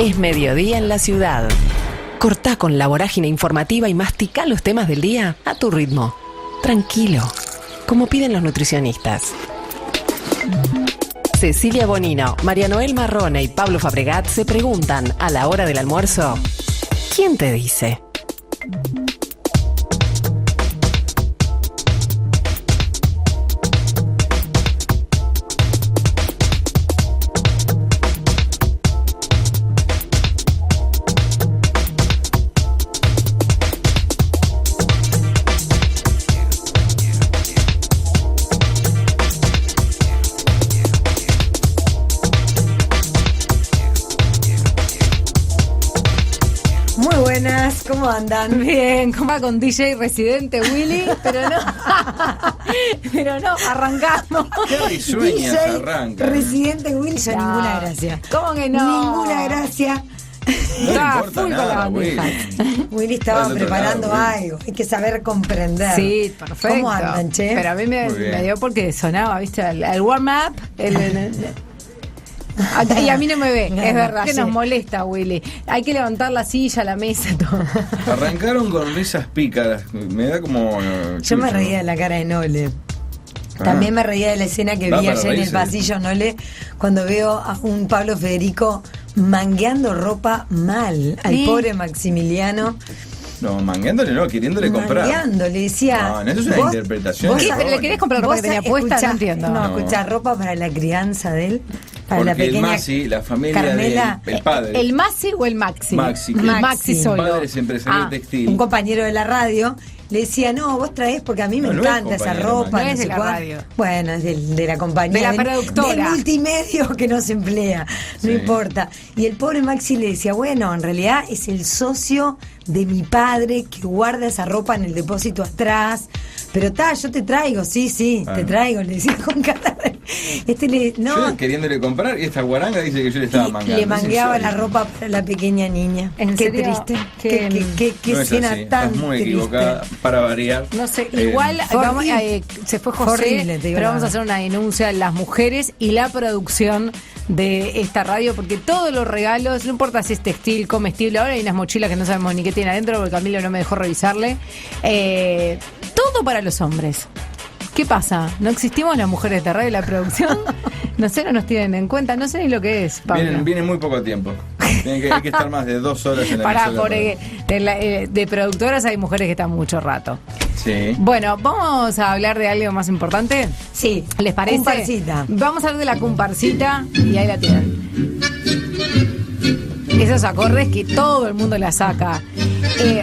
Es mediodía en la ciudad. Cortá con la vorágine informativa y masticá los temas del día a tu ritmo. Tranquilo, como piden los nutricionistas. Cecilia Bonino, María Noel Marrone y Pablo Fabregat se preguntan a la hora del almuerzo: ¿quién te dice? ¿Cómo andan? Bien, ¿cómo va con DJ Residente Willy? Pero no, arrancamos. ¿Qué sueñas arranca? Residente Willy, yo ninguna gracia. ¿Cómo que no? Ninguna gracia. No Estaba importa full nada, con la bandeja. Willy estaba Al otro preparando lado, algo. Hay que saber comprender. Sí, perfecto. ¿Cómo andan, che? Pero a mí me dio porque sonaba, ¿viste? El warm-up. Y a mí no me ve, es verdad. Que nos molesta, Willy. Hay que levantar la silla, la mesa, todo. Arrancaron con risas pícaras. Me da como... Yo me reía de la cara de Nole. También me reía de la escena que vi ayer en el pasillo, Nole, cuando veo a un Pablo Federico mangueando ropa mal al pobre Maximiliano. No, mangueándole no, queriéndole comprar. Mangueándole, decía. No, eso es una interpretación. ¿Qué? ¿Pero le querés comprar ropa que tenía puesta? No entiendo. No, escuchá, ropa para la crianza de él. Para la pequeña el Masi, la familia Carmela, el padre. ¿El Masi o el Maxi? Maxi. El Maxi solo. El padre es empresario textil. Un compañero de la radio le decía, no, vos traés porque a mí me encanta esa ropa. No es sé de la radio. Bueno, es de la compañía. De la productora. Del multimedio que no se emplea, no importa. Y el pobre Maxi le decía, bueno, en realidad es el socio de mi padre que guarda esa ropa en el depósito atrás. Pero yo te traigo, sí, te traigo, le decía con cara de... Yo queriéndole comprar y esta guaranga dice que yo le estaba mangueando. Le mangueaba la ropa para la pequeña niña. ¿En Qué serio? triste. Qué no escena es tan estás muy triste. equivocada para variar. No sé, igual se fue José, horrible, te digo pero la vamos a verdad. hacer una denuncia a las mujeres y la producción de esta radio, porque todos los regalos, no importa si es textil, comestible, ahora hay unas mochilas que no sabemos ni qué tiene adentro porque Camilo no me dejó revisarle, todo para los hombres. ¿Qué pasa? ¿No existimos las mujeres de radio y la producción? No sé, no nos tienen en cuenta, no sé ni lo que es, Pablo. Vienen muy poco tiempo. Hay que estar más de 2 horas en la emisora. De productoras hay mujeres que están mucho rato. Sí. Bueno, vamos a hablar de algo más importante. Sí. ¿Les parece? Comparsita. Vamos a hablar de la comparsita y ahí la tienen. Esos acordes que todo el mundo la saca.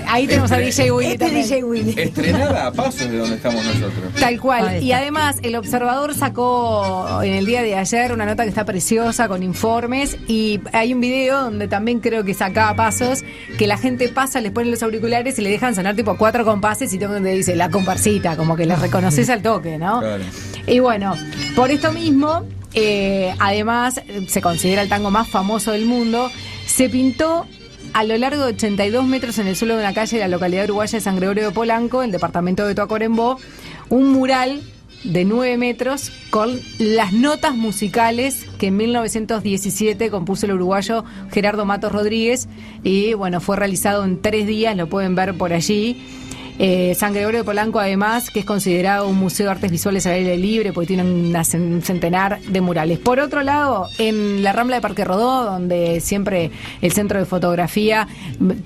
Ahí tenemos a DJ Willy también. DJ Willy. Estrenada a pasos de donde estamos nosotros. Tal cual. Ahí Y está. además, El Observador sacó en el día de ayer una nota que está preciosa con informes. Y hay un video donde también creo que saca pasos, que la gente pasa, les ponen los auriculares y le dejan sonar tipo 4 compases y todo donde dice la comparsita, como que le reconoces al toque, ¿no? Claro. Y bueno, por esto mismo, además, se considera el tango más famoso del mundo. Se pintó a lo largo de 82 metros en el suelo de una calle de la localidad uruguaya de San Gregorio de Polanco, el departamento de Tacuarembó, un mural de 9 metros con las notas musicales que en 1917 compuso el uruguayo Gerardo Matos Rodríguez. Y bueno, fue realizado en 3 días, lo pueden ver por allí. San Gregorio de Polanco, además, que es considerado un museo de artes visuales al aire libre porque tiene un centenar de murales. Por otro lado, en la Rambla de Parque Rodó, donde siempre el centro de fotografía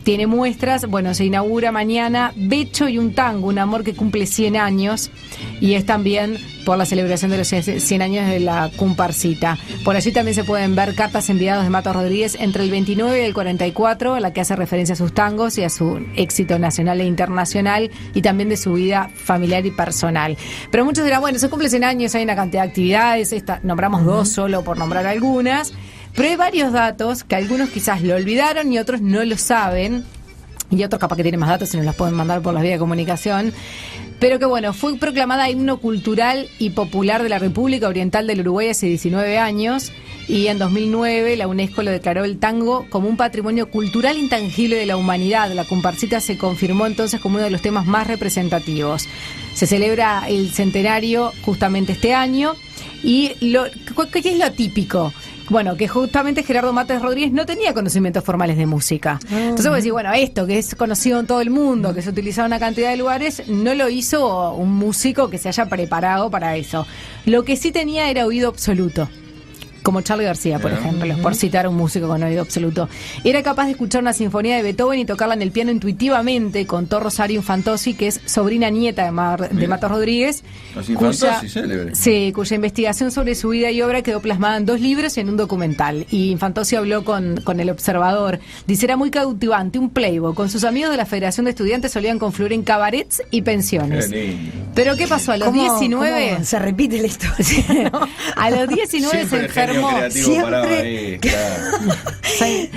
tiene muestras, bueno, se inaugura mañana Becho y un tango, un amor que cumple 100 años y es también por la celebración de los 100 años de la comparsita. Por allí también se pueden ver cartas enviadas de Matos Rodríguez entre el 29 y el 44, en la que hace referencia a sus tangos y a su éxito nacional e internacional, y también de su vida familiar y personal. Pero muchos dirán, bueno, se cumple 100 años, hay una cantidad de actividades, nombramos 2 solo por nombrar algunas, pero hay varios datos que algunos quizás lo olvidaron y otros no lo saben, y otros capaz que tienen más datos y nos las pueden mandar por las vías de comunicación. Pero que bueno, fue proclamada himno cultural y popular de la República Oriental del Uruguay hace 19 años y en 2009 la UNESCO lo declaró el tango como un patrimonio cultural intangible de la humanidad. La comparsita se confirmó entonces como uno de los temas más representativos. Se celebra el centenario justamente este año y ¿qué es lo típico? Bueno, que justamente Gerardo Matos Rodríguez no tenía conocimientos formales de música. Entonces vos decís, bueno, esto que es conocido en todo el mundo, que se utiliza en una cantidad de lugares, no lo hizo un músico que se haya preparado para eso. Lo que sí tenía era oído absoluto. Como Charly García, por ejemplo, por citar a un músico con oído absoluto. Era capaz de escuchar una sinfonía de Beethoven y tocarla en el piano intuitivamente, contó Rosario Infantosi, que es sobrina nieta de Matos Rodríguez. Los Infantosi, célebre. Sí, cuya investigación sobre su vida y obra quedó plasmada en 2 libros y en un documental. Y Infantosi habló con El Observador. Dice, era muy cautivante, un playboy. Con sus amigos de la Federación de Estudiantes solían confluir en cabarets y pensiones. Pero ¿qué pasó? A los 19... ¿Cómo se repite la historia? ¿No? A los 19 se enfermó.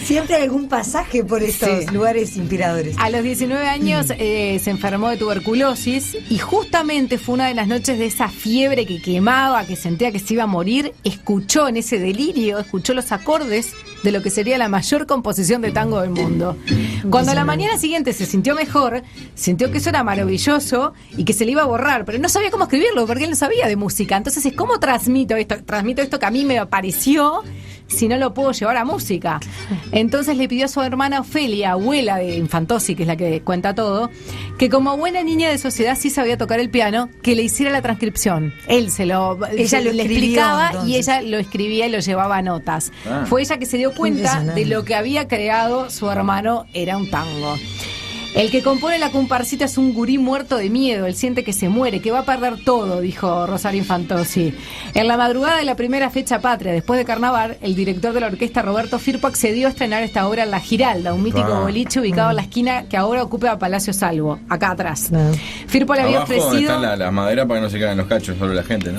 Siempre hay algún pasaje por estos lugares inspiradores. A los 19 años se enfermó de tuberculosis y justamente fue una de las noches de esa fiebre que quemaba, que sentía que se iba a morir. Escuchó en ese delirio, escuchó los acordes de lo que sería la mayor composición de tango del mundo. Cuando a la mañana siguiente se sintió mejor, sintió que eso era maravilloso y que se le iba a borrar, pero no sabía cómo escribirlo porque él no sabía de música. Entonces, ¿cómo transmito esto? Transmito esto que a mí me apareció si no lo puedo llevar a música. Entonces le pidió a su hermana Ofelia, abuela de Infantosi, que es la que cuenta todo, que como buena niña de sociedad sí sabía tocar el piano, que le hiciera la transcripción. Ella le explicaba entonces. Y ella lo escribía y lo llevaba a notas. Fue ella que se dio cuenta de lo que había creado su hermano, era un tango. El que compone la comparsita es un gurí muerto de miedo, él siente que se muere, que va a perder todo, dijo Rosario Infantosi. En la madrugada de la primera fecha patria, después de Carnaval, el director de la orquesta Roberto Firpo accedió a estrenar esta obra en La Giralda, un mítico boliche ubicado en la esquina que ahora ocupa Palacio Salvo, acá atrás. Firpo le había ofrecido... Abajo están las maderas para que no se caigan los cachos sobre la gente, ¿no?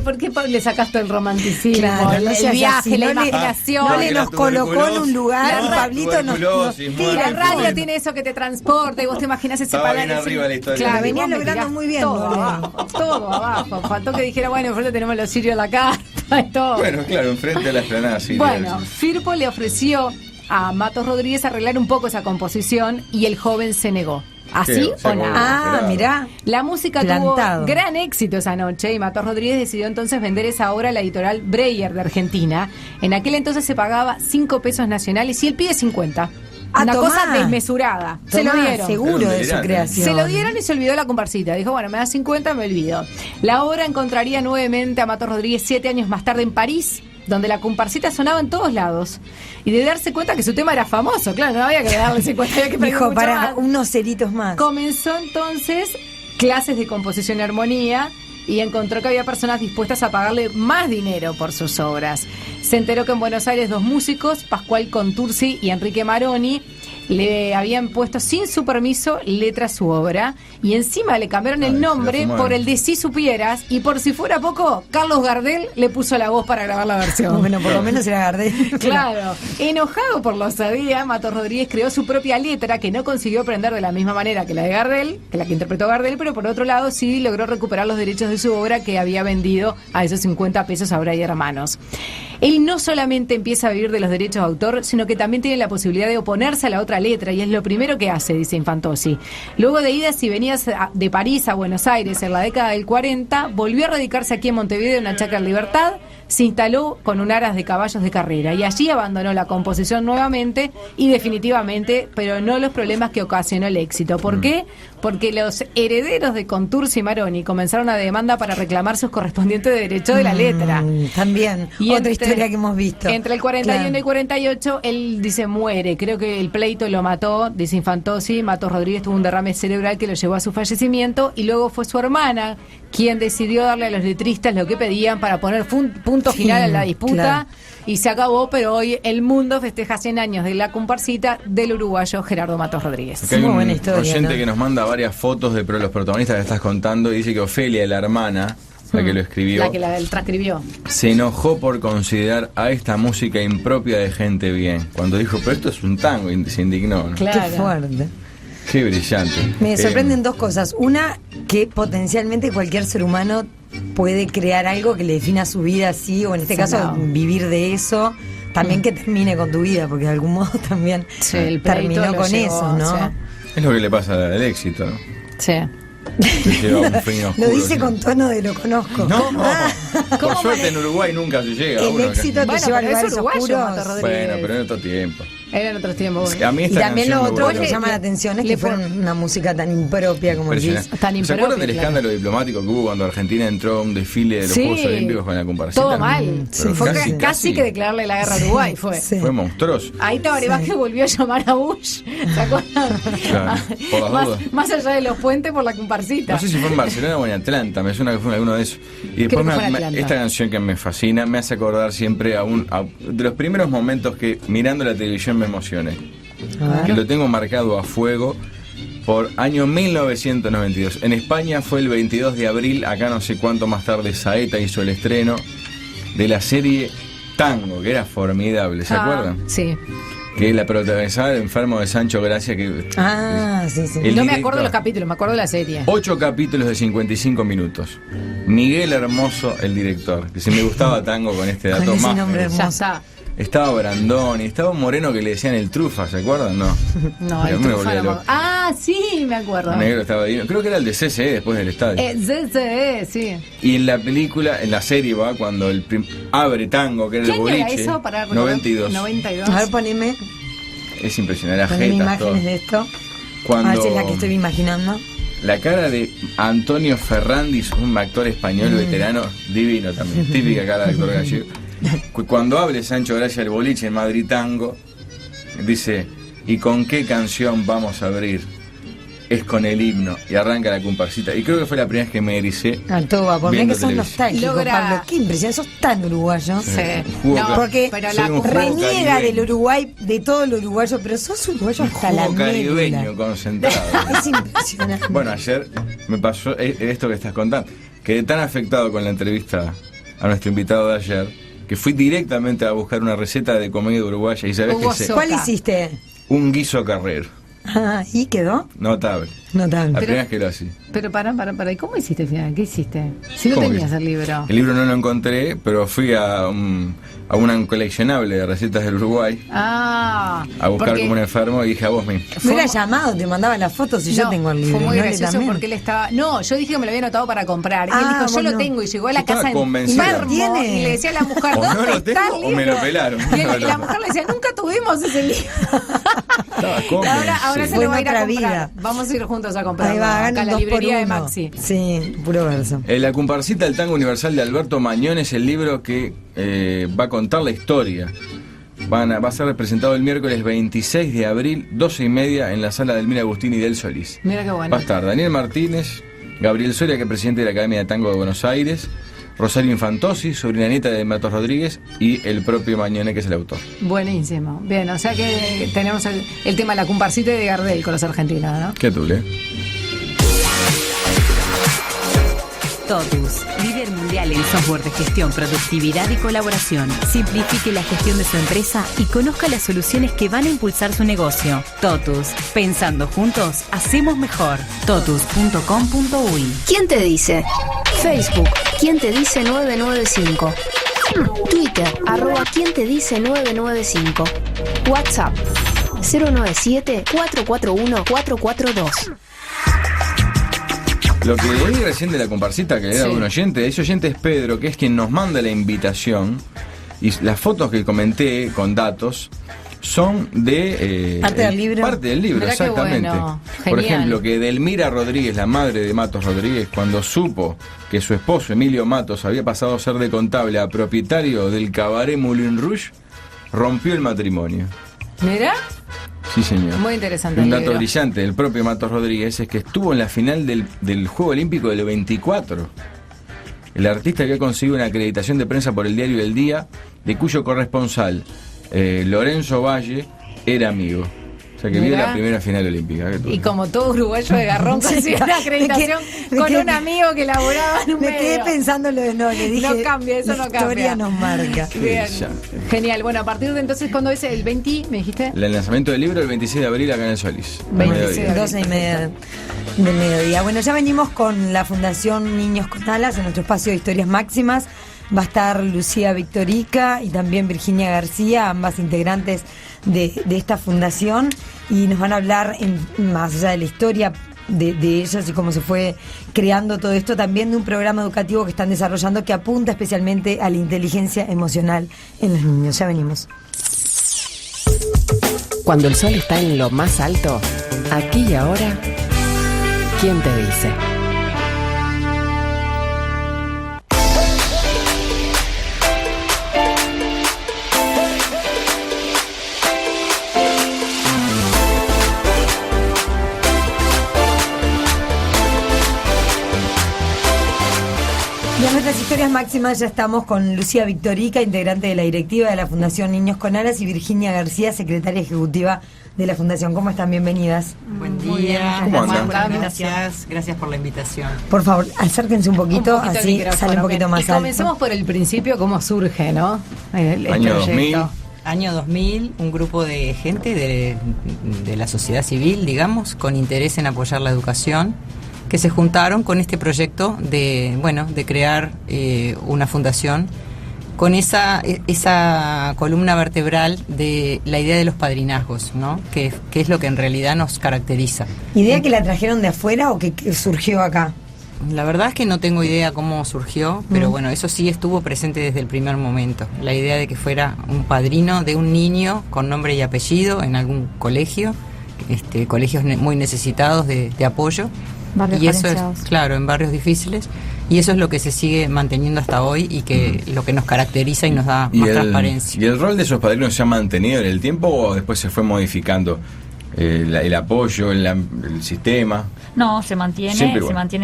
¿Por qué le sacaste el romanticismo? Claro, el viaje, la imaginación. No le nos colocó en un lugar, Pablito nos la radio tiene eso que te transporta y vos te imaginás ese palacio. Arriba la historia. Claro, venía logrando muy bien. Todo abajo. Faltó que dijera, bueno, enfrente tenemos los sirios en la carpa y todo. Bueno, claro, enfrente a la explanada siria. Bueno, Firpo le ofreció a Matos Rodríguez arreglar un poco esa composición y el joven se negó. ¿Así o nada? Mirá. La música tuvo gran éxito esa noche y Matos Rodríguez decidió entonces vender esa obra a la editorial Breyer de Argentina. En aquel entonces se pagaba 5 pesos nacionales y él pide 50. Una cosa desmesurada. Se lo dieron. Seguro de su creación. Se lo dieron y se olvidó la comparsita. Dijo, bueno, me da 50, me olvido. La obra encontraría nuevamente a Matos Rodríguez 7 años más tarde en París, donde la comparsita sonaba en todos lados. Y de darse cuenta que su tema era famoso, claro, no había que darle 50, había que pedir dijo, para más. unos ceritos más. Comenzó entonces clases de composición y armonía y encontró que había personas dispuestas a pagarle más dinero por sus obras. Se enteró que en Buenos Aires 2 músicos, Pascual Contursi y Enrique Maroni, le habían puesto sin su permiso letra a su obra y encima le cambiaron el nombre por el de Si Supieras y por si fuera poco, Carlos Gardel le puso la voz para grabar la versión. Bueno, por lo menos era Gardel. Claro. Enojado por la osadía, Matos Rodríguez creó su propia letra que no consiguió aprender de la misma manera que la de Gardel, que la que interpretó Gardel, pero por otro lado sí logró recuperar los derechos de su obra que había vendido a esos 50 pesos a Bray Hermanos. Él no solamente empieza a vivir de los derechos de autor, sino que también tiene la posibilidad de oponerse a la otra letra, y es lo primero que hace, dice Infantosi. Luego de idas y venidas de París a Buenos Aires en la década del 40, volvió a radicarse aquí en Montevideo, en una chacra en Libertad, se instaló con un aras de caballos de carrera y allí abandonó la composición nuevamente y definitivamente, pero no los problemas que ocasionó el éxito. ¿Por qué? Porque los herederos de Contursi y Maroni comenzaron una demanda para reclamar sus correspondientes derechos de la letra. También, y otra historia que hemos visto. Entre el 41 y el 48, él dice muere. Creo que el pleito lo mató, dice Infantosi. Matos Rodríguez tuvo un derrame cerebral que lo llevó a su fallecimiento y luego fue su hermana quien decidió darle a los letristas lo que pedían para poner punto final a la disputa. Y se acabó, pero hoy el mundo festeja 100 años de la comparsita del uruguayo Gerardo Matos Rodríguez. Acá hay un oyente que nos manda varias fotos de los protagonistas que estás contando y dice que Ofelia, la hermana, la que lo escribió, la que la transcribió, se enojó por considerar a esta música impropia de gente bien. Cuando dijo, pero esto es un tango, y se indignó, ¿no? Claro. Qué fuerte. Qué brillante. Me sorprenden 2 cosas. Una, que potencialmente cualquier ser humano puede crear algo que le defina su vida así, o en este caso vivir de eso. También que termine con tu vida, porque de algún modo también terminó con eso, ¿no? Sí. Es lo que le pasa al éxito, ¿no? Sí. Lo dice con tono de lo conozco. No, Por suerte en Uruguay nunca se llega. El éxito te Bueno, lleva a pero es lugares uruguayo, oscuros. Mato Rodríguez. Bueno, pero en otro tiempo. Era en otros tiempos. A mí Y esta también lo canción me otro que volvió me llama la atención es le que fueron una música tan impropia como decís. impresionante. Tan ¿Se impropia, acuerdan del claro. escándalo diplomático que hubo cuando Argentina entró a un desfile de los Sí. Juegos Olímpicos con la comparsita? Todo mal. Pero Fue casi, casi que declararle la guerra a Uruguay fue. Sí. Fue monstruoso. Ahí Tabaré Vázquez volvió a llamar a Bush. ¿Se acuerdan? Claro, por las más, dudas. más allá de los puentes por la comparsita. No sé si fue en Barcelona o en Atlanta, me suena que fue en alguno de esos. Y después Creo que fue en Atlanta. esta canción que me fascina me hace acordar siempre de los primeros momentos que mirando la televisión me emocioné. Que lo tengo marcado a fuego por año 1992. En España fue el 22 de abril, acá no sé cuánto más tarde Saeta hizo el estreno de la serie Tango, que era formidable, ¿se acuerdan? Sí. Que la protagonizaba el enfermo de Sancho Gracia, que Ah, sí, sí. El No me director. acuerdo de los capítulos, me acuerdo de la serie. 8 capítulos de 55 minutos. Miguel Hermoso, el director. Que si me gustaba Tango con este dato Con ese más. nombre Ya está. Estaba Brandoni, estaba un moreno que le decían el trufa, ¿se acuerdan? No. No, Y a el mí me trufa volvía no me- loco. Ah, sí, me acuerdo. El negro estaba divino. Creo que era el de CCE después del estadio. Sí. Y en la película, en la serie va cuando abre Tango, que era ¿Qué el año boliche. era eso? Para 92. 92. A ver, poneme Es impresionante, las poneme jetas, todo. imágenes de esto. Cuando A ver si es la que estoy imaginando. la cara de Antonio Ferrandis, un actor español veterano, divino también, típica cara de actor gallego. Cuando hable Sancho Gracia el boliche en Madrid Tango, dice, ¿y con qué canción vamos a abrir? Es con el himno. Y arranca la comparsita. Y creo que fue la primera vez que me ericé. Al todo vapor. Mirá viendo que sos televisión. nostálgico, Logra- Pablo. Qué impresión. Sos tan uruguayo. Sí. Jugo No, Porque pero soy la un jugo reniega caribeño. del Uruguay, de todo lo uruguayo, pero sos uruguayo Un hasta la jugo caribeño médula. concentrado. Es impresionante. Bueno, ayer me pasó esto que estás contando. Quedé tan afectado con la entrevista a nuestro invitado de ayer que fui directamente a buscar una receta de comida uruguaya y sabés Hugo que sé, Soca. ¿Cuál hiciste? un guiso carrero. Ah, ¿y quedó? Notable. Notable. La primera vez que lo hacía. Pero para. ¿Y cómo hiciste al final? ¿Qué hiciste? Si no ¿Cómo tenías que? el libro. El libro no lo encontré, pero fui a un coleccionable de recetas del Uruguay Ah. a buscar porque- como un enfermo y dije a vos mismo. Me hubiera llamado, te mandaba las fotos y yo No, tengo el libro. Fue muy ¿no? Él gracioso también. porque él estaba. No, yo dije que me lo había anotado para comprar. Y él Ah, dijo, yo bueno. lo tengo. Y llegó a la Yo estaba casa convencida. enfermo. ¿Y lo tiene? Y le decía a la mujer, O no ¿dónde lo está tengo el o me libro? lo pelaron. Y la mujer le decía, nunca tuvimos ese libro. Estaba convencido. Ahora se Fue lo va a en ir a otra comprar. vida. Vamos a ir juntos a comprar. Ahí va, hagan acá a un la 2 por librería de 1. Maxi. Sí, puro verso. La comparsita del tango universal de Alberto Mañón es el libro que va a contar la historia. Va a ser representado el miércoles 26 de abril, 12:30, en la sala del Mira Agustín y del Solís. Mira qué bueno. Va a estar Daniel Martínez, Gabriel Soria, que es presidente de la Academia de Tango de Buenos Aires, Rosario Infantosi, sobrina nieta de Matos Rodríguez, y el propio Mañone, que es el autor. Buenísimo. Bien, o sea que tenemos el tema de la comparsita de Gardel con los argentinos, ¿no? ¿Qué tule? Totus, líder mundial en software de gestión, productividad y colaboración. Simplifique la gestión de su empresa y conozca las soluciones que van a impulsar su negocio. Totus, pensando juntos, hacemos mejor. Totus.com.uy. ¿Quién te dice? Facebook, ¿quién te dice 995? Twitter, @quién te dice 995. WhatsApp, 097-441-442. Lo que leí recién de la comparsita, que era Sí. de un oyente, ese oyente es Pedro, que es quien nos manda la invitación, y las fotos que comenté con datos son de Parte del libro. Parte del libro, Mirá qué exactamente. bueno. Por Genial. ejemplo, que Delmira Rodríguez, la madre de Matos Rodríguez, cuando supo que su esposo Emilio Matos había pasado a ser de contable a propietario del cabaret Moulin Rouge, rompió el matrimonio. Mira, Sí, señor. muy interesante. Un el dato libro. brillante del propio Matos Rodríguez es que estuvo en la final del Juego Olímpico del 24. El artista había conseguido una acreditación de prensa por el diario El Día, de cuyo corresponsal, Lorenzo Valle, era amigo. O sea que vio Mirá. la primera final olímpica. Y como todo uruguayo de garrón consiguió una acreditación me con quedé- un amigo que laboraba en un Me medio. quedé pensando lo de no, le dije. No cambia, eso la no historia cambia. nos marca. Bien. Ya. Genial. Bueno, a partir de entonces, ¿cuándo es el 20? ¿Me dijiste? El lanzamiento del libro el 26 de abril acá en el Solís. al 26 mediodía. 12:30 del mediodía. Bueno, ya venimos con la Fundación Niños con Alas en nuestro espacio de Historias Máximas. Va a estar Lucía Victorica y también Virginia García, ambas integrantes de esta fundación, y nos van a hablar, más allá de la historia de ellos y cómo se fue creando todo esto, también de un programa educativo que están desarrollando que apunta especialmente a la inteligencia emocional en los niños. Ya venimos. Cuando el sol está en lo más alto, aquí y ahora, ¿quién te dice? Y en nuestras historias máximas ya estamos con Lucía Victorica, integrante de la directiva de la Fundación Niños con Alas, y Virginia García, secretaria ejecutiva de la Fundación. ¿Cómo están? Bienvenidas. Buen día. ¿Cómo andan? Gracias por la invitación. Por favor, acérquense un poquito, el así micrófono, sale un poquito más y comencemos por el principio, cómo surge, ¿no? Este Año proyecto. 2000. Año 2000, un grupo de gente de la sociedad civil, digamos, con interés en apoyar la educación, que se juntaron con este proyecto de crear una fundación con esa columna vertebral de la idea de los padrinazgos, ¿no? Que es lo que en realidad nos caracteriza. ¿Idea que la trajeron de afuera o que surgió acá? La verdad es que no tengo idea cómo surgió, pero bueno, eso sí estuvo presente desde el primer momento. La idea de que fuera un padrino de un niño con nombre y apellido en algún colegio, colegios muy necesitados de apoyo. Barrios y eso carenciados. es, claro, en barrios difíciles, y eso es lo que se sigue manteniendo hasta hoy y que lo que nos caracteriza y nos da más transparencia. ¿Y el rol de esos padrinos se ha mantenido en el tiempo o después se fue modificando el apoyo, el sistema? No, se mantiene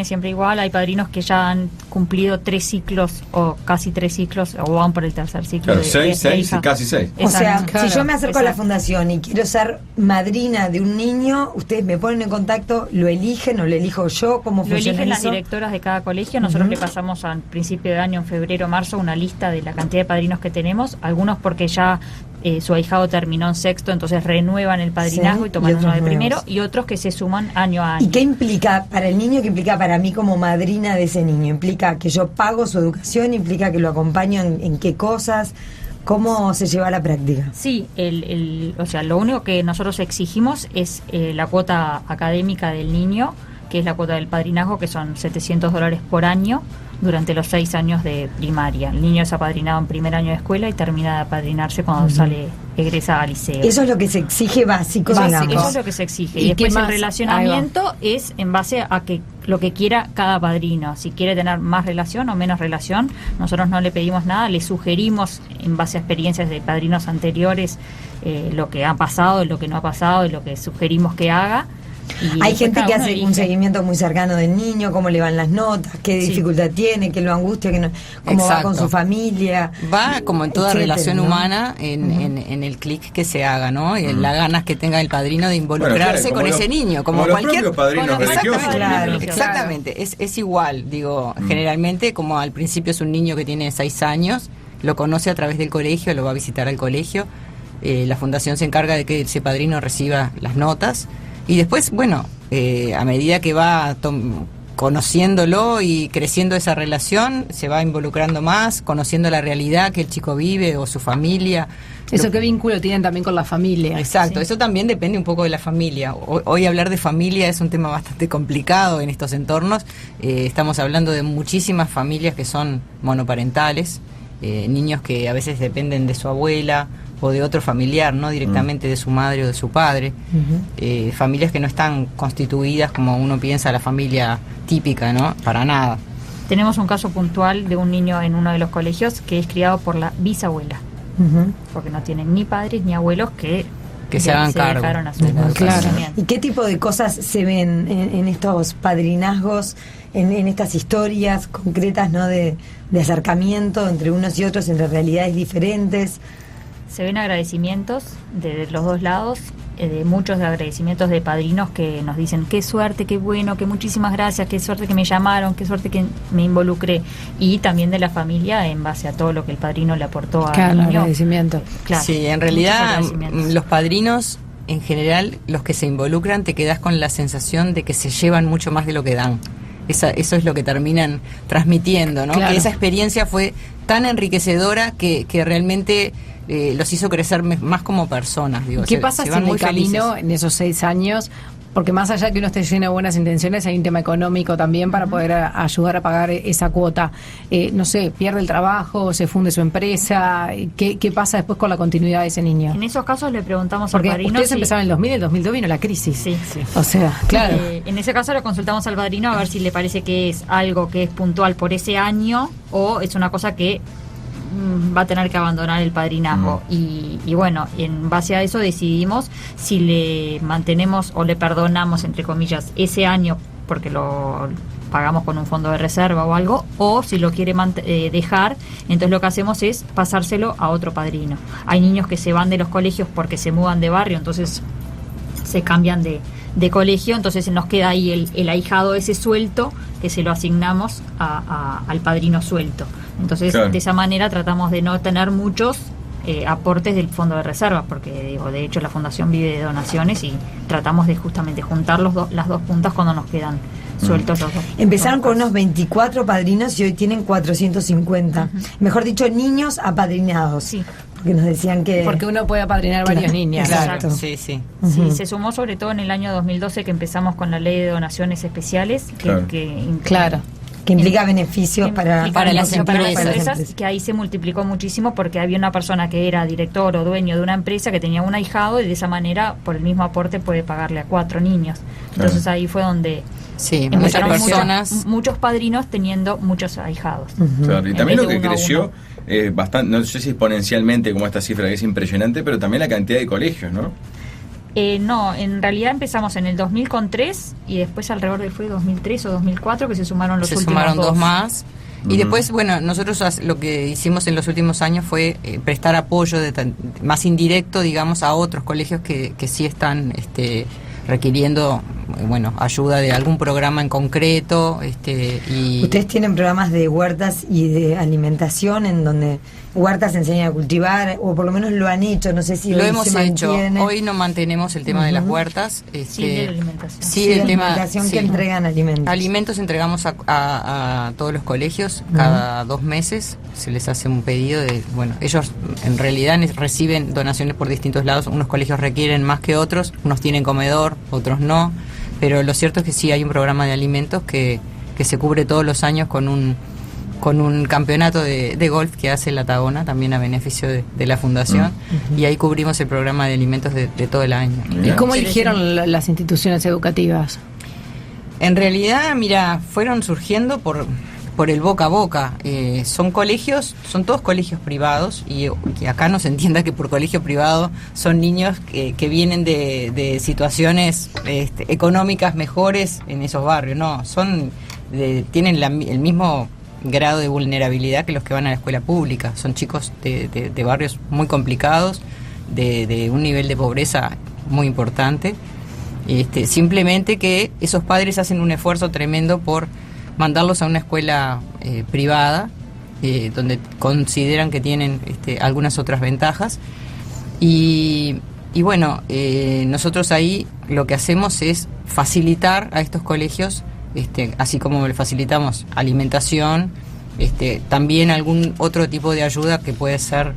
siempre igual. Hay padrinos que ya han cumplido 3 ciclos o casi 3 ciclos o van por el tercer ciclo. Claro, 6, casi 6. O sea, Exacto. si yo me acerco a la Exacto. fundación y quiero ser madrina de un niño, ustedes me ponen en contacto, lo eligen o lo elijo yo, ¿cómo Lo funciona eligen las eso? directoras de cada colegio. Nosotros le pasamos al principio de año, en febrero, marzo, una lista de la cantidad de padrinos que tenemos. Algunos porque ya su ahijado terminó en sexto, entonces renuevan el padrinazgo Sí, y toman y uno otros de primero. nuevos. Y otros que se suman año a año. ¿Y qué implica para el niño? ¿Qué implica para mí como madrina de ese niño? ¿Implica que yo pago su educación? ¿Implica que lo acompaño en qué cosas? ¿Cómo se lleva a la práctica? Sí, o sea, lo único que nosotros exigimos es la cuota académica del niño, que es la cuota del padrinazgo, que son $700 por año durante los 6 años de primaria. El niño es apadrinado en primer año de escuela y termina de apadrinarse cuando egresa al liceo. Eso es lo que se exige básico, digamos. Eso es lo que se exige. ¿Y Y después qué el más? relacionamiento es en base a que lo que quiera cada padrino. Si quiere tener más relación o menos relación, nosotros no le pedimos nada, le sugerimos en base a experiencias de padrinos anteriores lo que ha pasado, lo que no ha pasado y lo que sugerimos que haga. Y Hay después gente cada que uno hace elige. un seguimiento muy cercano del niño, cómo le van las notas, qué Sí. dificultad tiene, qué lo angustia, qué no, cómo va Exacto. con su familia. Va como en toda etcétera, relación ¿no? humana en el clic que se haga, ¿no? Y en las ganas que tenga el padrino de involucrarse como con los- ese niño, como los cualquier propios padrinos Como los religiosos. propios Claro. padrinos religiosos. Exactamente, es igual, digo, generalmente como al principio es un niño que tiene 6 años, lo conoce a través del colegio, lo va a visitar al colegio, la fundación se encarga de que ese padrino reciba las notas y después, bueno, a medida que va conociéndolo y creciendo esa relación, se va involucrando más, conociendo la realidad que el chico vive o su familia. Eso, ¿qué vínculo tienen también con la familia? Exacto, Sí. eso también depende un poco de la familia. Hoy hablar de familia es un tema bastante complicado en estos entornos. Estamos hablando de muchísimas familias que son monoparentales, niños que a veces dependen de su abuela o de otro familiar, no directamente de su madre o de su padre. Familias que no están constituidas como uno piensa la familia típica, ¿no? Para nada. Tenemos un caso puntual de un niño en uno de los colegios que es criado por la bisabuela, Ujú. porque no tienen ni padres ni abuelos que se hagan cargo dejaron a su de la educación. ¿Y qué tipo de cosas se ven en estos padrinazgos, en estas historias concretas, ¿no? de acercamiento entre unos y otros, entre realidades diferentes? Se ven agradecimientos de los dos lados, de muchos agradecimientos de padrinos que nos dicen qué suerte, qué bueno, que muchísimas gracias, qué suerte que me llamaron, qué suerte que me involucré, y también de la familia en base a todo lo que el padrino le aportó al Claro, niño. agradecimiento. Claro, Sí, en muchos realidad agradecimientos. los padrinos, en general, los que se involucran, te quedas con la sensación de que se llevan mucho más de lo que dan. Eso es lo que terminan transmitiendo, ¿no? Claro. Que esa experiencia fue tan enriquecedora que realmente los hizo crecer más como personas. Digo, ¿Qué se pasa si van en el muy camino, felices. en esos 6 años, Porque más allá que uno esté lleno de buenas intenciones, hay un tema económico también para poder ayudar a pagar esa cuota. No sé, pierde el trabajo, se funde su empresa, ¿qué pasa después con la continuidad de ese niño? En esos casos le preguntamos Porque al padrino. ustedes empezaron en el 2000, el 2002 vino la crisis. Sí. O sea, claro. En ese caso le consultamos al padrino a ver si le parece que es algo que es puntual por ese año o es una cosa que va a tener que abandonar el padrinazgo. Y bueno, en base a eso decidimos si le mantenemos o le perdonamos, entre comillas, ese año porque lo pagamos con un fondo de reserva o algo, o si lo quiere dejar, entonces lo que hacemos es pasárselo a otro padrino. Hay niños que se van de los colegios porque se mudan de barrio, entonces se cambian de colegio, entonces nos queda ahí el ahijado ese suelto que se lo asignamos al padrino suelto. Entonces, claro, de esa manera tratamos de no tener muchos aportes del fondo de reserva, porque de hecho la fundación vive de donaciones y tratamos de justamente juntar las dos puntas cuando nos quedan sueltos los dos. Empezaron con unos 24 padrinos y hoy tienen 450. Mejor dicho, niños apadrinados. Sí. Porque nos decían que... Porque uno puede apadrinar varios niños. Exacto. Sí. Sí, se sumó sobre todo en el año 2012 que empezamos con la ley de donaciones especiales, que implica beneficios para las empresas, que ahí se multiplicó muchísimo porque había una persona que era director o dueño de una empresa que tenía un ahijado y de esa manera por el mismo aporte puede pagarle a 4 niños. Entonces ahí fue donde empezaron muchos padrinos teniendo muchos ahijados. Claro, y también lo que creció bastante, no sé si exponencialmente como esta cifra que es impresionante, pero también la cantidad de colegios, ¿no? No, en realidad empezamos en el 2000 con 3 y después alrededor de fue 2003 o 2004 que se sumaron los últimos 2. Se sumaron 2 más. Y después, bueno, nosotros lo que hicimos en los últimos años fue prestar apoyo más indirecto, digamos, a otros colegios que sí están requiriendo, ayuda de algún programa en concreto. Y ustedes tienen programas de huertas y de alimentación en donde huertas enseñan a cultivar, o por lo menos lo han hecho, no sé si lo hoy hemos se hecho. mantiene. Hoy no mantenemos el tema de las huertas. Sí, de la alimentación. Sí, el tema que entregan alimentos. Alimentos entregamos a todos los colegios cada 2 meses. Se les hace un pedido de, ellos en realidad reciben donaciones por distintos lados. Unos colegios requieren más que otros, unos tienen comedor, otros no. Pero lo cierto es que sí hay un programa de alimentos que se cubre todos los años con un campeonato de golf que hace la Tagona, también a beneficio de la fundación, y ahí cubrimos el programa de alimentos de todo el año. ¿Y cómo eligieron las instituciones educativas? En realidad, fueron surgiendo por el boca a boca. Son todos colegios privados, y que acá no se entienda que por colegio privado son niños que vienen de situaciones económicas mejores en esos barrios. No, tienen el mismo grado de vulnerabilidad que los que van a la escuela pública. Son chicos de barrios muy complicados, de un nivel de pobreza muy importante. Simplemente que esos padres hacen un esfuerzo tremendo por mandarlos a una escuela privada, donde consideran que tienen algunas otras ventajas. Y nosotros ahí lo que hacemos es facilitar a estos colegios, así como le facilitamos alimentación, también algún otro tipo de ayuda que puede ser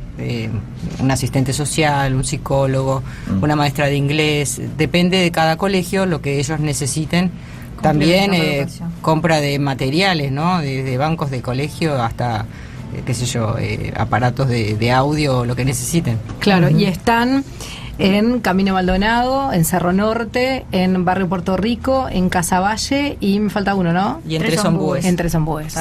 un asistente social, un psicólogo, una maestra de inglés. Depende de cada colegio lo que ellos necesiten. También compra de materiales, ¿no? Desde bancos de colegio hasta, aparatos de audio, lo que necesiten. Claro, y están en Camino Maldonado, en Cerro Norte, en Barrio Puerto Rico, en Casaballe y me falta uno, ¿no? Y en Tres Ombúes. En Tres Ombúes,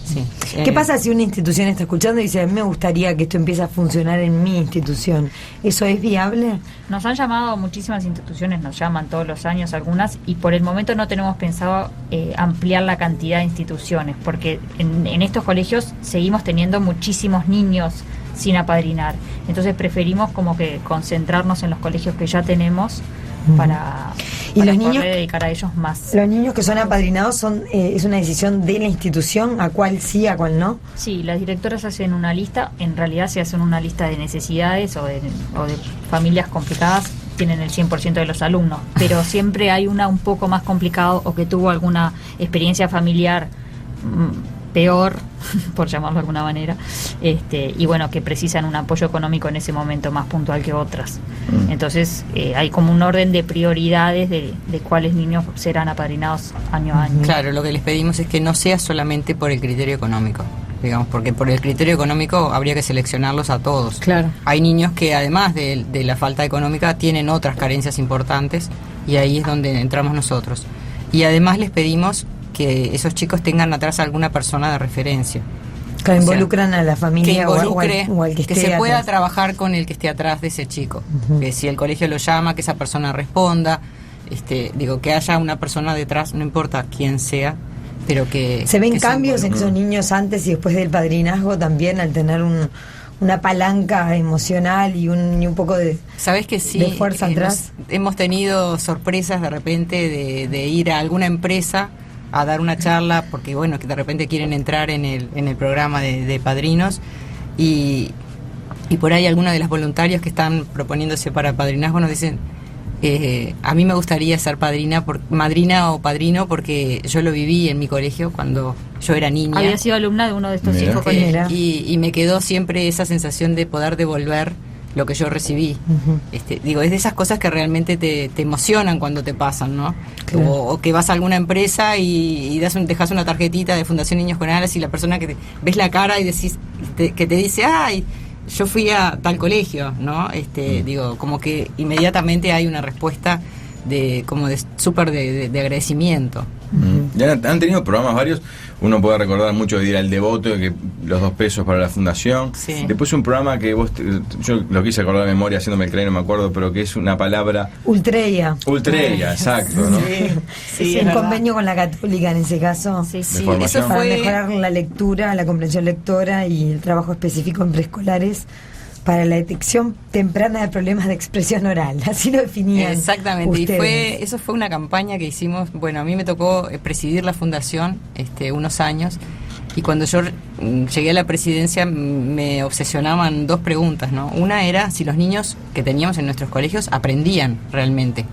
Sí. ¿Qué pasa si una institución está escuchando y dice, a mí me gustaría que esto empiece a funcionar en mi institución? ¿Eso es viable? Nos han llamado muchísimas instituciones, nos llaman todos los años algunas, y por el momento no tenemos pensado ampliar la cantidad de instituciones, porque en estos colegios seguimos teniendo muchísimos niños sin apadrinar. Entonces preferimos como que concentrarnos en los colegios que ya tenemos para los niños poder dedicar a ellos más. Los niños que son apadrinados es una decisión de la institución, a cuál sí, a cuál no. Sí, las directoras hacen una lista, en realidad se hacen una lista de necesidades o de familias complicadas, tienen el 100% de los alumnos, pero siempre hay una un poco más complicado o que tuvo alguna experiencia familiar peor, por llamarlo de alguna manera, y bueno, que precisan un apoyo económico en ese momento más puntual que otras. Entonces hay como un orden de prioridades de cuáles niños serán apadrinados año a año. Claro, lo que les pedimos es que no sea solamente por el criterio económico, digamos, porque por el criterio económico habría que seleccionarlos a todos. Claro. Hay niños que además de la falta económica tienen otras carencias importantes y ahí es donde entramos nosotros. Y además les pedimos que esos chicos tengan atrás alguna persona de referencia. Que involucran a la familia que involucre, o al que esté se pueda atrás. trabajar con el que esté atrás de ese chico. Que si el colegio lo llama, que esa persona responda, que haya una persona detrás, no importa quién sea, pero que... ¿Se ven que cambios en esos niños antes y después del padrinazgo también, al tener una palanca emocional y un poco de... ¿Sabes que sí? De fuerza atrás. Hemos tenido sorpresas de repente de ir a alguna empresa a dar una charla, porque bueno, que de repente quieren entrar en el programa de padrinos, y por ahí algunas de las voluntarias que están proponiéndose para padrinazgo nos dicen, a mí me gustaría ser madrina o padrino, porque yo lo viví en mi colegio cuando yo era niña. Había sido alumna de uno de estos Mira. 5 colegios. Y me quedó siempre esa sensación de poder devolver lo que yo recibí. Es de esas cosas que realmente te emocionan cuando te pasan, ¿no? Claro. O que vas a alguna empresa y dejas una tarjetita de Fundación Niños con Alas, y la persona que ves la cara y decís, que te dice, ay, yo fui a tal colegio, ¿no? Como que inmediatamente hay una respuesta de súper de agradecimiento. Ya han tenido programas varios. Uno puede recordar mucho de ir al Devoto, que los 2 pesos para la fundación. Sí. Después un programa que yo lo quise acordar de memoria haciéndome el cráneo, no me acuerdo, pero que es una palabra... Ultreya. Ultreya, exacto, ¿no? Sí, En convenio con la Católica en ese caso. Sí, Sí, formación. eso Para fue... mejorar la lectura, la comprensión lectora y el trabajo específico en preescolares para la detección temprana de problemas de expresión oral. Así lo definían. Exactamente, ustedes. eso fue una campaña que hicimos. Bueno, a mí me tocó presidir la fundación unos años, y cuando yo llegué a la presidencia me obsesionaban 2 preguntas, ¿no? Una era si los niños que teníamos en nuestros colegios aprendían realmente,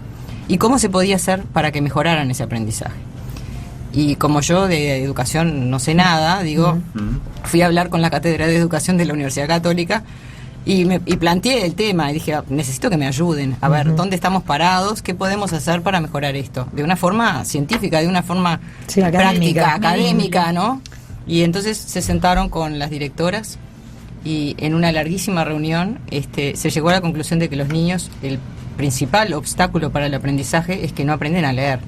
y cómo se podía hacer para que mejoraran ese aprendizaje. Y como yo de educación no sé nada, fui a hablar con la Cátedra de Educación de la Universidad Católica y planteé el tema y dije, necesito que me ayuden a ver dónde estamos parados, qué podemos hacer para mejorar esto, de una forma científica, de una forma práctica, académica, ¿no? Y entonces se sentaron con las directoras y en una larguísima reunión se llegó a la conclusión de que los niños, el principal obstáculo para el aprendizaje es que no aprenden a leer.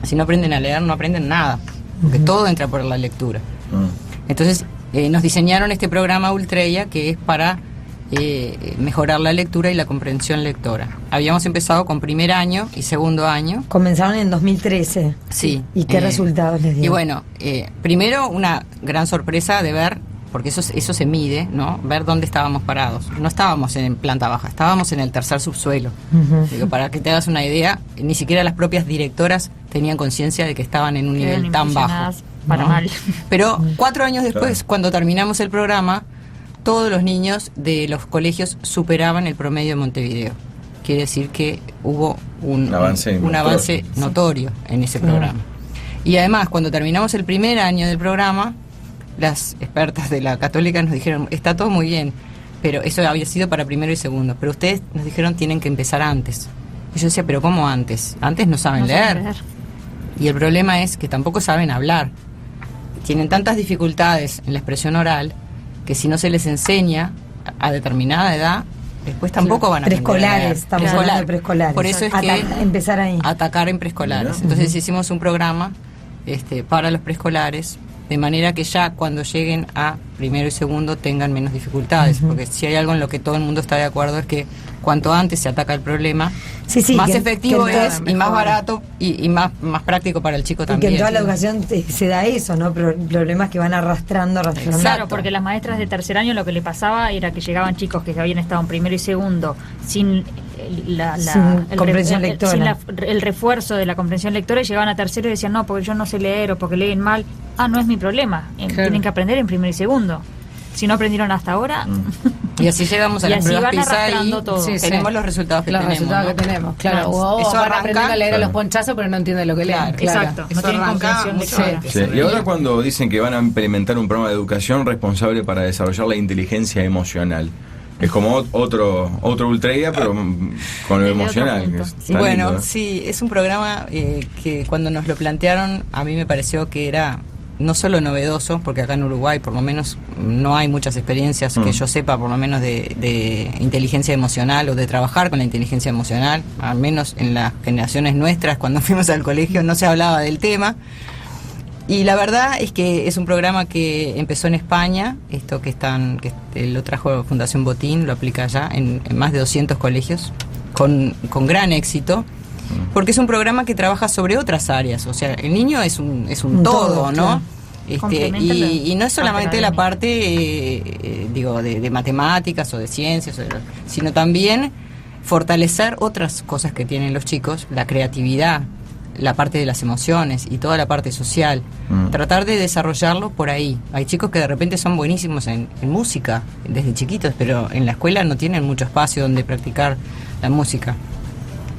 Si no aprenden a leer, no aprenden nada, porque todo entra por la lectura. Entonces nos diseñaron este programa Ultreya, que es para mejorar la lectura y la comprensión lectora. Habíamos empezado con primer año y segundo año. Comenzaron en 2013. Sí. ¿Y qué resultados les dio? Y bueno, primero una gran sorpresa de ver, porque eso se mide, ¿no? Ver dónde estábamos parados. No estábamos en planta baja, estábamos en el tercer subsuelo. Para que te hagas una idea, ni siquiera las propias directoras tenían conciencia de que estaban en un nivel tan bajo. Para ¿no? mal. Pero 4 años después, cuando terminamos el programa, todos los niños de los colegios superaban el promedio de Montevideo. Quiere decir que hubo un avance notorio en ese programa. Y además, cuando terminamos el primer año del programa, las expertas de la Católica nos dijeron, está todo muy bien, pero eso había sido para primero y segundo, pero ustedes nos dijeron tienen que empezar antes. Y yo decía, pero ¿cómo antes? Antes no saben leer. Y el problema es que tampoco saben hablar. Tienen tantas dificultades en la expresión oral que si no se les enseña a determinada edad, después tampoco van a aprender preescolares, a leer. estamos hablando de preescolares. Por eso es que empezar ahí. Atacar en preescolares. Entonces hicimos un programa para los preescolares, de manera que ya cuando lleguen a primero y segundo tengan menos dificultades, porque si hay algo en lo que todo el mundo está de acuerdo es que cuanto antes se ataca el problema, más efectivo es y más barato y más práctico para el chico también. Y que en toda la educación se da eso, ¿no? Problemas que van arrastrando. Claro, porque las maestras de tercer año lo que le pasaba era que llegaban chicos que habían estado en primero y segundo sin comprensión lectora, sin el refuerzo de la comprensión lectora, y llegaban a tercero y decían, no, porque yo no sé leer o porque leen mal. No es mi problema, tienen que aprender en primero y segundo. Si no aprendieron hasta ahora... Y así llegamos a Y las así pruebas van PISA y arrastrando todo. Sí, tenemos los resultados que los tenemos. resultados ¿no? que tenemos, claro. Claro. Eso Eso van aprendiendo a leer a claro. los ponchazos, pero no entienden lo que leen. Claro. Claro. Exacto, no Eso tienen arranca comprensión lectora. mucho. Sí. Y ahora cuando dicen que van a implementar un programa de educación responsable para desarrollar la inteligencia emocional. Es como otro ultra idea, pero con lo Desde emocional. otro Que punto. es tan Bueno, lindo, ¿no? sí, es un programa que cuando nos lo plantearon a mí me pareció que era no solo novedoso, porque acá en Uruguay por lo menos no hay muchas experiencias que yo sepa por lo menos de inteligencia emocional o de trabajar con la inteligencia emocional, al menos en las generaciones nuestras cuando fuimos al colegio no se hablaba del tema. Y la verdad es que es un programa que empezó en España, esto que lo trajo Fundación Botín, lo aplica allá en más de 200 colegios, con gran éxito, porque es un programa que trabaja sobre otras áreas, o sea, el niño es un todo, ¿no? Complementa Y no es solamente la académica. parte, de matemáticas o de ciencias, sino también fortalecer otras cosas que tienen los chicos, la creatividad, la parte de las emociones y toda la parte social, tratar de desarrollarlo por ahí. Hay chicos que de repente son buenísimos en música desde chiquitos, pero en la escuela no tienen mucho espacio donde practicar la música.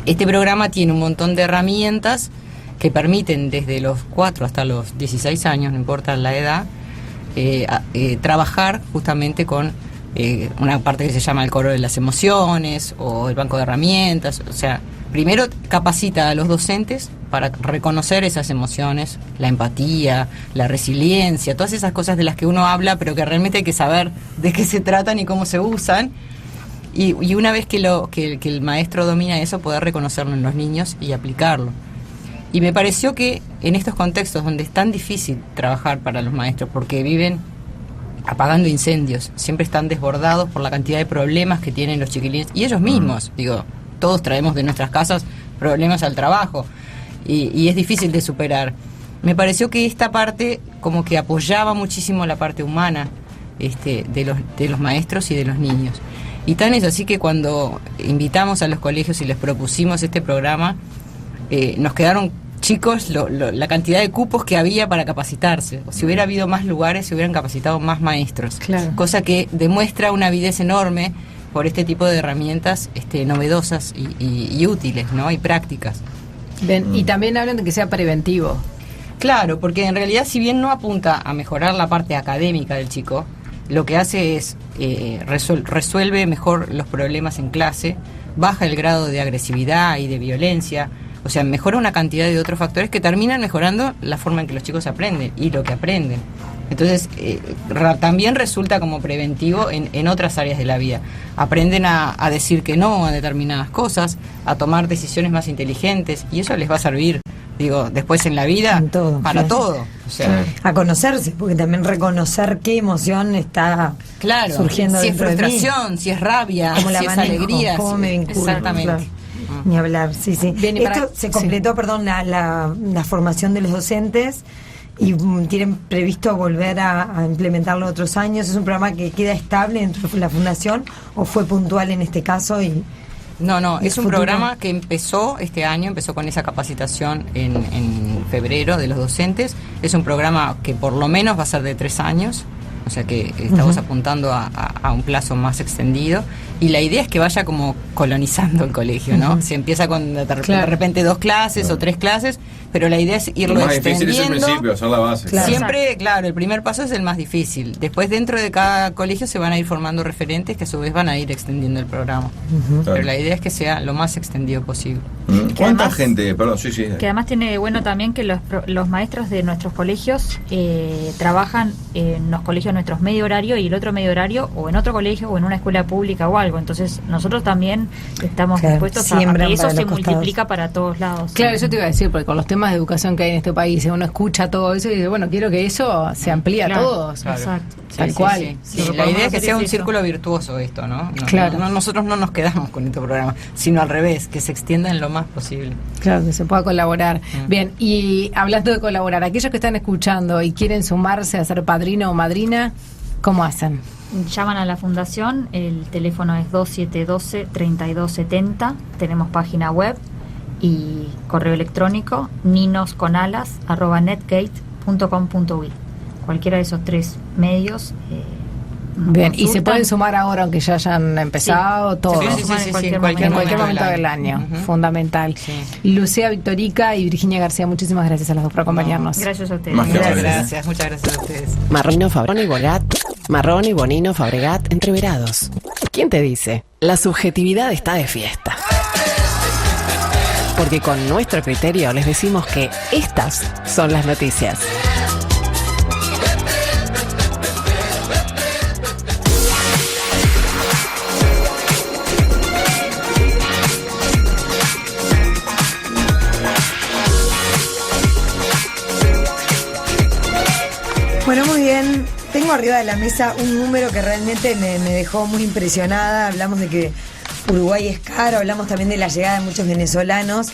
Este programa tiene un montón de herramientas que permiten desde los 4 hasta los 16 años, no importa la edad, trabajar justamente con una parte que se llama el coro de las emociones o el banco de herramientas. O sea, primero capacita a los docentes para reconocer esas emociones, la empatía, la resiliencia, todas esas cosas de las que uno habla, pero que realmente hay que saber de qué se tratan y cómo se usan. Y una vez que el maestro domina eso, poder reconocerlo en los niños y aplicarlo. Y me pareció que en estos contextos donde es tan difícil trabajar para los maestros, porque viven apagando incendios, siempre están desbordados por la cantidad de problemas que tienen los chiquilines, y ellos mismos, todos traemos de nuestras casas problemas al trabajo, y es difícil de superar. Me pareció que esta parte como que apoyaba muchísimo la parte humana de los maestros y de los niños. Y tan es así que cuando invitamos a los colegios y les propusimos este programa, nos quedaron chicos la cantidad de cupos que había para capacitarse. Si hubiera habido más lugares, se hubieran capacitado más maestros. Claro. Cosa que demuestra una avidez enorme por este tipo de herramientas novedosas y útiles, ¿no? Y prácticas. Bien, y también hablan de que sea preventivo. Claro, porque en realidad si bien no apunta a mejorar la parte académica del chico, lo que hace es resuelve mejor los problemas en clase, baja el grado de agresividad y de violencia, o sea, mejora una cantidad de otros factores que terminan mejorando la forma en que los chicos aprenden y lo que aprenden. Entonces, también resulta como preventivo en otras áreas de la vida. Aprenden a decir que no a determinadas cosas, a tomar decisiones más inteligentes, y eso les va a servir, después en la vida, En todo, para claro. todo. O sea, A conocerse, porque también reconocer qué emoción está claro, surgiendo si es dentro de mí. frustración, si es rabia, Cómo la si es manejo, alegría. cómo me vinculo, Exactamente. claro. Ni hablar, sí. Bien, y Esto para- se completó, perdón, la formación de los docentes y tienen previsto volver a implementarlo otros años. ¿Es un programa que queda estable dentro de la fundación o fue puntual en este caso? No, ¿Y es el un futuro? programa que empezó este año, empezó con esa capacitación en febrero de los docentes. Es un programa que por lo menos va a ser de 3 años, o sea que estamos apuntando a un plazo más extendido. Y la idea es que vaya como colonizando el colegio, ¿no? Se empieza con de repente 2 clases o 3 clases, pero la idea es Lo irlo más difícil es el extendiendo. principio, hacer la base. Claro. Siempre, claro, el primer paso es el más difícil. Después dentro de cada colegio se van a ir formando referentes que a su vez van a ir extendiendo el programa. Pero la idea es que sea lo más extendido posible. ¿Cuánta además- gente? Perdón, sí. Que además tiene de bueno también que los maestros de nuestros colegios trabajan en los colegios nuestros medio horario y el otro medio horario o en otro colegio o en una escuela pública o algo. Entonces nosotros también estamos Claro, dispuestos a siembran que eso para se los costados. multiplica para todos lados. Claro, yo te iba a decir, porque con los temas de educación que hay en este país, uno escucha todo eso y dice, bueno, quiero que eso se amplíe a Claro, todos. Claro. Exacto. Tal cual. Sí. Lo que La podemos idea es que hacer sea es un eso. círculo virtuoso esto, ¿no? Claro. Nosotros no nos quedamos con este programa, sino al revés, que se extienda en lo más posible. Claro, que se pueda colaborar. Bien, y hablando de colaborar, aquellos que están escuchando y quieren sumarse a ser padrino o madrina, ¿cómo hacen? Llaman a la fundación, el teléfono es 2712-3270, tenemos página web y correo electrónico ninosconalas@netgate.com.uy. Cualquiera de esos 3 medios Bien, y se consultan. pueden sumar ahora, aunque ya hayan empezado, todo. Sí, En en cualquier momento del año. Ujú. Fundamental. Sí. Lucía Victorica y Virginia García, muchísimas gracias a las dos por acompañarnos. Gracias a ustedes. Más que Muchas vale. gracias a ustedes. Marrino, Fabrón y Bogat. Marrón y Bonino, Fabregat, entreverados. ¿Quién te dice? La subjetividad está de fiesta. Porque con nuestro criterio les decimos que estas son las noticias. Bueno, muy bien. Tengo arriba de la mesa un número que realmente me dejó muy impresionada. Hablamos de que Uruguay es caro, hablamos también de la llegada de muchos venezolanos,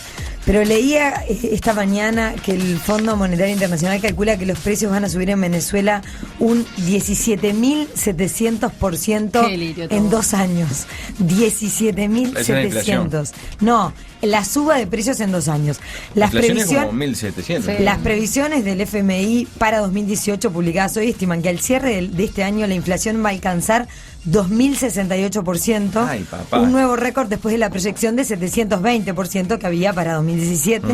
pero leía esta mañana que el Fondo Monetario Internacional calcula que los precios van a subir en Venezuela un 17.700% Qué delirio todo. en 2 años. Esa es la inflación. 17.700. No, la suba de precios en 2 años. Las Inflación es previsiones... como 1.700. Sí. Las previsiones del FMI para 2018 publicadas hoy estiman que al cierre de este año la inflación va a alcanzar 2.068%, Ay, papá. un nuevo récord después de la proyección de 720% que había para 2017,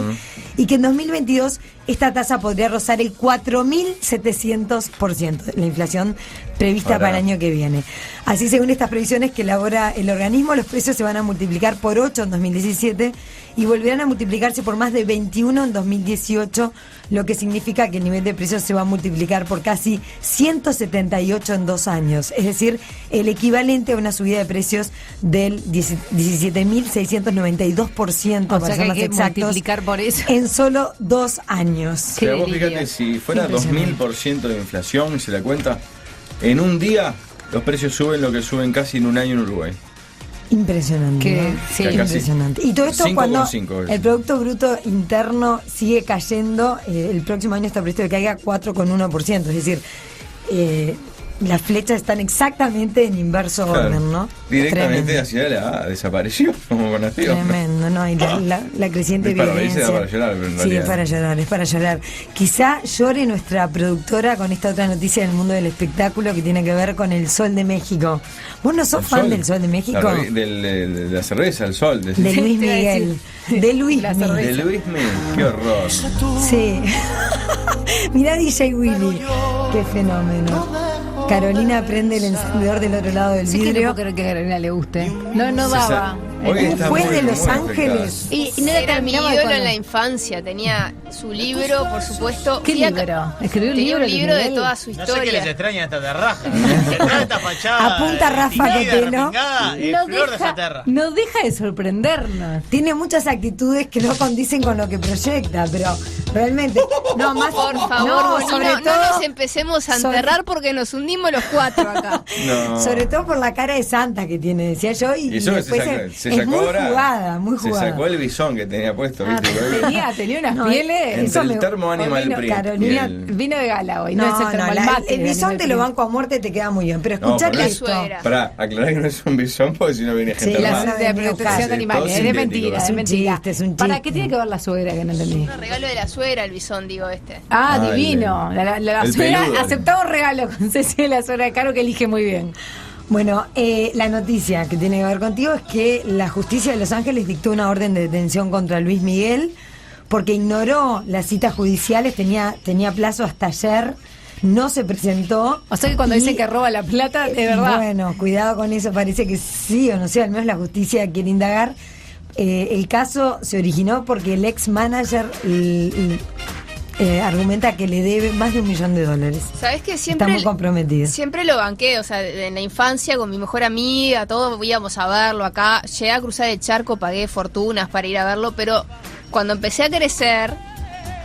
y que en 2022 esta tasa podría rozar el 4.700%, la inflación prevista para el año que viene. Así, según estas previsiones que elabora el organismo, los precios se van a multiplicar por 8 en 2017 y volverán a multiplicarse por más de 21 en 2018, lo que significa que el nivel de precios se va a multiplicar por casi 178 en 2 años, es decir, el equivalente a una subida de precios del 17.692%, O para sea que ser hay más que exactos, multiplicar por eso. en solo 2 años. Pero vos delirio. fíjate, si fuera Impresionante. 2000% de inflación, se la cuenta, en un día los precios suben lo que suben casi en un año en Uruguay. Impresionante. Que- ¿no? sí. Casi. Impresionante. Y todo esto 5,5 cuando es. el Producto Bruto Interno sigue cayendo, el próximo año está previsto que caiga 4,1%, es decir, las flechas están exactamente en inverso Claro. orden, ¿no? Directamente Tremendo. hacia la desapareció, como con Astio. Tremendo, ¿no? Y la creciente Es para reírse, violencia. da para llorar, pero en Sí, realidad es para llorar, es para llorar. Quizá llore nuestra productora con esta otra noticia del mundo del espectáculo que tiene que ver con el Sol de México. ¿Vos no sos El fan Sol. del Sol de México? De la cerveza, el sol. De Luis Te iba a Miguel. decir. De Luis La Miguel. cerveza. De Luis Miguel, qué horror. Sí. Mirá DJ Willy. Qué fenómeno. Carolina prende el encendedor del otro lado del Sí, que no vidrio. puedo creer que a Carolina le guste. No César, daba. hoy Un está juez muy- de Los muy Ángeles. Y no la era mi terminaba de ídolo conocer. en la infancia, tenía su libro, por supuesto. ¿Qué Fui a- libro? ¿Escribió un Tenía libro? un libro de Miguel? toda su No sé qué les historia. extraña esta terraja. Esta fachada. Apunta Rafa tímida, Cotelo. repingada, flor de esa terra. no deja de sorprendernos. Tiene muchas actitudes que no condicen con lo que proyecta, pero realmente. No, más. Por favor, no, Bonino, sobre no todo. nos empecemos a sobre- enterrar porque nos hundimos los 4 acá. No. Sobre todo por la cara de santa que tiene, decía yo, y Y eso que se después sacó, es, se es sacó muy ahora. jugada, muy Se jugada. sacó el bisón que tenía puesto, Ah, ¿viste? tenía unas No, pieles. Entre eso el me- termo Animal Vino Print Carolina, y el- Vino de gala hoy, no, No, es el no, termal la- mate el de bisón Animal te lo Print. banco a muerte, te queda muy bien. Pero No, escuchate pero esto. suegra. Para aclarar que no es un bisón, porque si no viene Sí, gente la armada. suegra De protección de animales, todo es de sintético. mentira, Es es un mentira. chiste, es un ¿Para chiste. qué tiene que ver la suegra que no entendí? Un regalo de la suegra, el bisón, digo este. Ah, Ah, divino. La el suegra, peludo. aceptamos regalo con Ceci, la suegra de Caro, que elige muy bien. Bueno, la noticia que tiene que ver contigo es que la justicia de Los Ángeles dictó una orden de detención contra Luis Miguel porque ignoró las citas judiciales, tenía plazo hasta ayer, no se presentó. O sea que cuando Y- dicen que roba la plata, de verdad. Bueno, cuidado con eso, parece que sí o no sé, al menos la justicia quiere indagar. El caso se originó porque el ex manager argumenta que le debe más de $1 millón. ¿Sabés que Está siempre, muy comprometido. siempre lo banqué? O sea, en la infancia con mi mejor amiga, todos íbamos a verlo acá. Llegué a cruzar el charco, pagué fortunas para ir a verlo, pero cuando empecé a crecer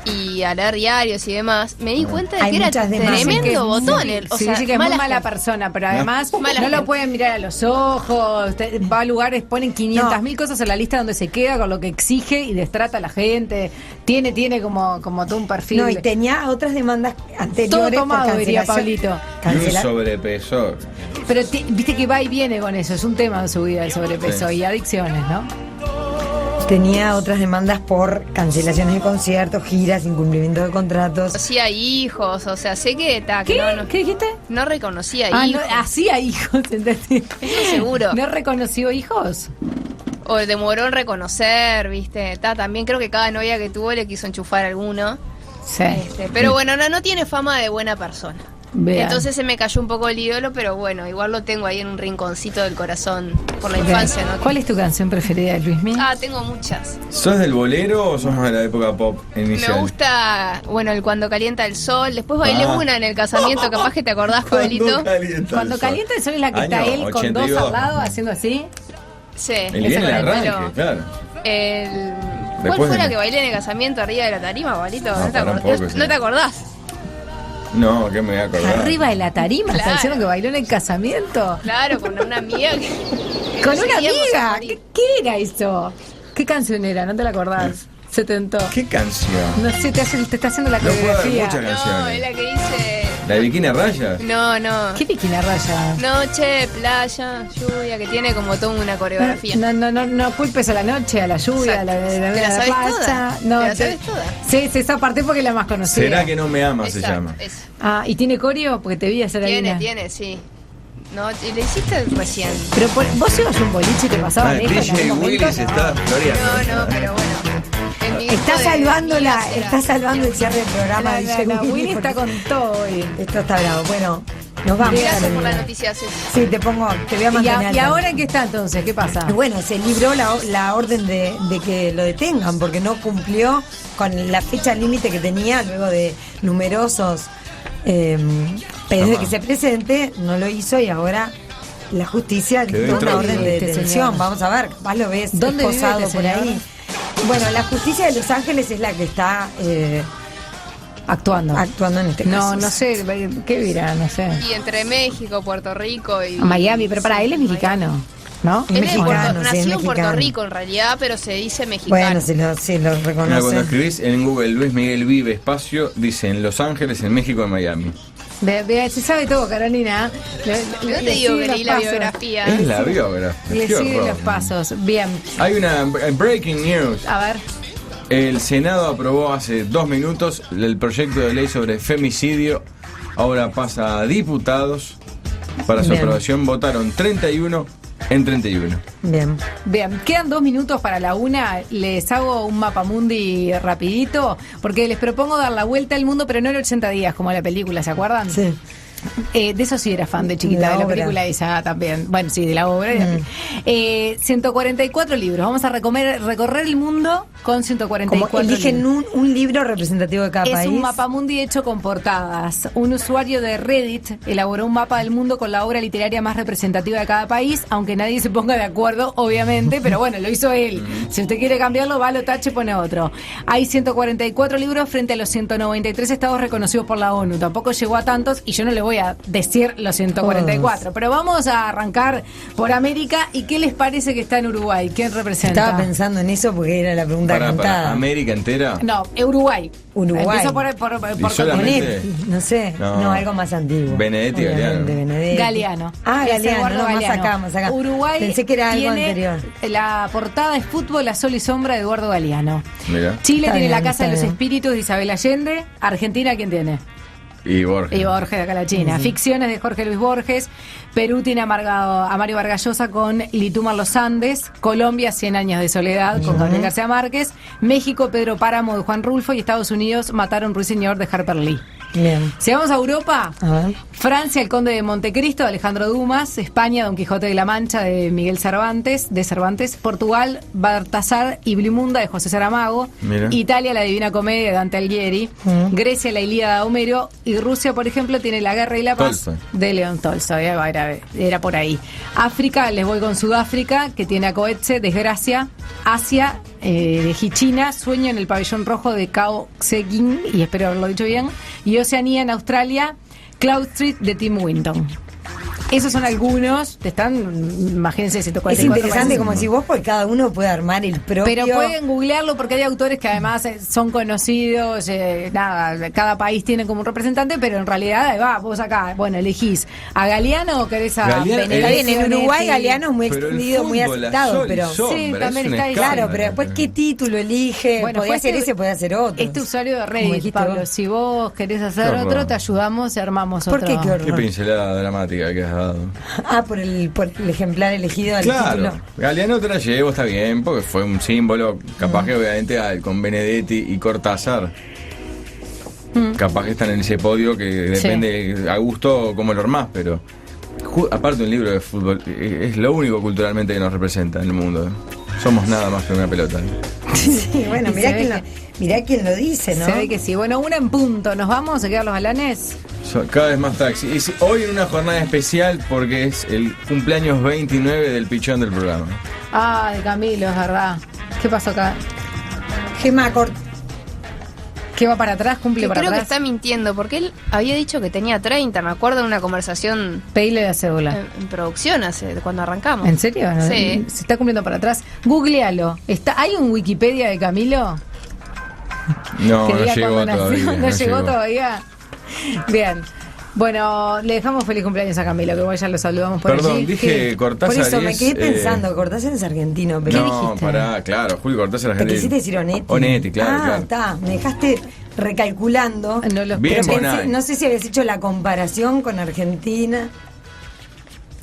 y a leer diarios y demás, me di cuenta de Hay que era muchas demandas. Dicen que tremendo es botón. muy- O sí, sea, dice que es muy mala mala gente. persona, pero además Mala no lo gente. pueden mirar a los ojos, va a lugares, ponen 500.000 cosas en la lista donde se queda con lo que exige y destrata a la gente. Tiene como todo un perfil. No, y tenía otras demandas anteriores. Todo por tomado, diría cancelación. Pablito. Y un sobrepeso. Pero viste que va y viene con eso, es un tema de su vida el sobrepeso Sí. y adicciones, ¿no? tenía otras demandas por cancelaciones de conciertos, giras, incumplimiento de contratos. Reconocía hijos, o sea, sé que ¿Qué? ¿Qué dijiste? no reconocía No, hijos. hacía hijos, ¿entendés? Eso seguro. ¿No reconoció hijos? O demoró en reconocer, ¿viste? También creo que cada novia que tuvo le quiso enchufar alguno. Sí. Pero bueno, no tiene fama de buena persona. Vean. Entonces se me cayó un poco el ídolo, pero bueno, igual lo tengo ahí en un rinconcito del corazón por la infancia, ¿no? ¿Cuál es tu canción preferida de Luis Miguel? Tengo muchas. ¿Sos del bolero o sos más de la época pop inicial? Me gusta, bueno, el Cuando Calienta el Sol. Después bailé una en el casamiento, capaz que te acordás, Pablito. Cuando calienta el sol es la que está Año él con 82. dos al lado haciendo así. Sí. El bien el arranque, claro. ¿Cuál Después fue de- la que bailé en el casamiento arriba de la tarima, Pablito? No, para un poco, sí. ¿No te acordás? No, ¿qué me voy a acordar? Arriba de la tarima, Claro. está diciendo que bailó en el casamiento. Claro, con una amiga que... Con que una nos seguíamos a amiga. morir. ¿Qué era eso? ¿Qué canción era? ¿No te la acordás? Se tentó. ¿Qué canción? No sé, te está haciendo la No puedo dar coreografía. muchas No, canciones. es la que dice... ¿La de Bikini a rayas? No. ¿Qué bikini raya? Noche, playa, lluvia, que tiene como toda una coreografía. No culpes a la noche, a la lluvia, a la Exacto. ¿Te la sabes playa. toda? No, ¿Te la sabes toda? Sí, esa parte porque es la más conocida. ¿Será que no me amas se Exacto, llama? esa. ¿Y tiene coreo? Porque te vi hacer ahí una. Tiene, sí. No, y le hiciste recién. Pero vos ibas a un boliche y te pasaban esto en DJ algún momento. Willis está floreando. No, pero bueno. En mi Está disco de salvando niños era- está salvando el cierre del programa de Winnie está con todo hoy. Esto está bravo. Bueno, nos vamos. Gracias por Carolina. la noticia, Ceci. Sí, te voy a mantener. ¿Y al ahora tanto. en qué está entonces? ¿Qué pasa? Bueno, se libró la orden de que lo detengan porque no cumplió con la fecha límite que tenía luego de numerosos pedidos de que se presente, no lo hizo y ahora la justicia Quedó dictó una intrópido. orden de Este detención. señor. Vamos a ver, capaz lo ves ¿Dónde vive esposado este por señor? ahí. Bueno, la justicia de Los Ángeles es la que está Actuando. actuando en este caso. No sé, ¿qué dirá? No sé. Y entre México, Puerto Rico y... A Miami, pero para él es mexicano, ¿no? Él es Mexicano, Puerto- sí, nació es en Puerto mexicano. Rico en realidad, pero se dice mexicano. Bueno, se lo Mira, cuando reconoce. escribís en Google Luis Miguel Vive Espacio, dice en Los Ángeles, en México, en Miami. Se sabe todo, Carolina. Yo te digo que leí la biografía. Es la biografía. Le Qué sigue horror. los pasos. Bien. Hay una breaking news. A ver. El Senado aprobó hace 2 minutos el proyecto de ley sobre femicidio. Ahora pasa a diputados. Para su Bien. aprobación votaron 31 en 31. Bien. Bien, quedan 2 minutos para la 1. Les hago un mapamundi rapidito, porque les propongo dar la vuelta al mundo, pero no en 80 días, como la película, ¿se acuerdan? Sí. De eso sí era fan de chiquita, La de la obra. película esa también. Bueno, sí, de la obra. 144 libros. Vamos a recorrer el mundo con 144 Como eligen libros. un libro representativo de cada Es país. un mapamundi hecho con portadas. Un usuario de Reddit elaboró un mapa del mundo con la obra literaria más representativa de cada país, aunque nadie se ponga de acuerdo, obviamente, pero bueno, lo hizo él. Si usted quiere cambiarlo, va, lo tache, pone otro. Hay 144 libros frente a los 193 estados reconocidos por la ONU. Tampoco llegó a tantos y yo no le voy a decir los 144. Pero vamos a arrancar por América. ¿Y qué les parece que está en Uruguay? ¿Quién representa? Estaba pensando en eso porque era la pregunta Para cantada. América entera. No, Uruguay. Uruguay. Empiezo por Y solamente- Benedetti, no sé, No. no, algo más antiguo. Benedetti, Obviamente, Galeano. Benedetti. Galeano. Ah, Es Galeano, Eduardo no, Galeano. más acá. Uruguay Pensé que era algo tiene anterior. La portada es Fútbol a Sol y Sombra de Eduardo Galeano. Mira. Chile Está tiene bien, la Casa de está los bien. Espíritus de Isabel Allende. Argentina, ¿quién tiene? Y Borges. Y Borges de acá la China. Ficciones de Jorge Luis Borges. Perú tiene a Mario Vargas Llosa con Litumar Los Andes. Colombia, 100 años de soledad con Gabriel García Márquez. México, Pedro Páramo de Juan Rulfo. Y Estados Unidos, Mataron Ruiseñor de Harper Lee. Bien. Si vamos a Europa, A ver. Francia, El Conde de Montecristo, de Alejandro Dumas. España, Don Quijote de la Mancha, de Miguel Cervantes, Portugal, Baltasar y Blimunda, de José Saramago. Mira. Italia, La Divina Comedia, de Dante Alighieri. Grecia, La Ilíada de Homero. Y Rusia, por ejemplo, tiene La Guerra y la Paz, Tolstoy. de León Tolstoy. Era por ahí. África, les voy con Sudáfrica, que tiene a Coetze, Desgracia. Asia, de China, Sueño en el Pabellón Rojo, de Cao Tse-King, y espero haberlo dicho bien. Y Oceanía, en Australia, Cloud Street, de Tim Winton. Esos son algunos, imagínense, 144 Es interesante países. como si vos, porque cada uno puede armar el propio. Pero pueden googlearlo porque hay autores que además son conocidos, cada país tiene como un representante, pero en realidad ahí va, vos acá, bueno, elegís a Galeano o querés a Galeano, Está bien, en Uruguay Galeano es muy Pero el extendido, muy fútbol, la aceptado, sol y pero sombra, sí, es también un está ahí. escándalo. claro, pero después qué título elige, Bueno, podía pues ser ese, podía ser otro. Este usuario de Como Reddit, dijiste Pablo, vos. si vos querés hacer Qué otro, horror. te ayudamos y armamos ¿Por otro. qué? Qué horror. Qué pincelada dramática que has dado. Por el ejemplar elegido al Claro, título. Galeano te la llevo, está bien, porque fue un símbolo, capaz Mm. que obviamente con Benedetti y Cortázar, capaz que están en ese podio que depende a gusto como lo armás, pero aparte un libro de fútbol, es lo único culturalmente que nos representa en el mundo. Somos nada más que una pelota. Sí, bueno, Y mirá se ve quién lo dice, ¿no? Se ve que sí. Bueno, 1 en punto. ¿Nos vamos? ¿Se quedan los balanes? Cada vez más taxi. Y hoy en una jornada especial porque es el cumpleaños 29 del pichón del programa. Ah, de Camilo, es verdad. ¿Qué pasó acá? Gemma, ¿Qué va para atrás? ¿Cumple Que para creo que atrás? está mintiendo, porque él había dicho que tenía 30. Me acuerdo de una conversación Pedile la cédula. en producción cuando arrancamos. ¿En serio? Sí. Se está cumpliendo para atrás. Googlealo. ¿Hay un Wikipedia de Camilo? No, Que no diga llegó cuándo nació. todavía. ¿No llegó todavía? Bien. Bueno, le dejamos feliz cumpleaños a Camilo, que igual ya lo saludamos por Perdón, allí. dije Por Cortázar. eso me es, quedé pensando, Cortázar es argentino, pero No, pará, claro, Julio Cortázar es ¿te argentino. quisiste decir Onetti? Onetti, claro, claro. Está, me dejaste recalculando. No lo Bien, Pero Bonai. no sé si habías hecho la comparación con Argentina.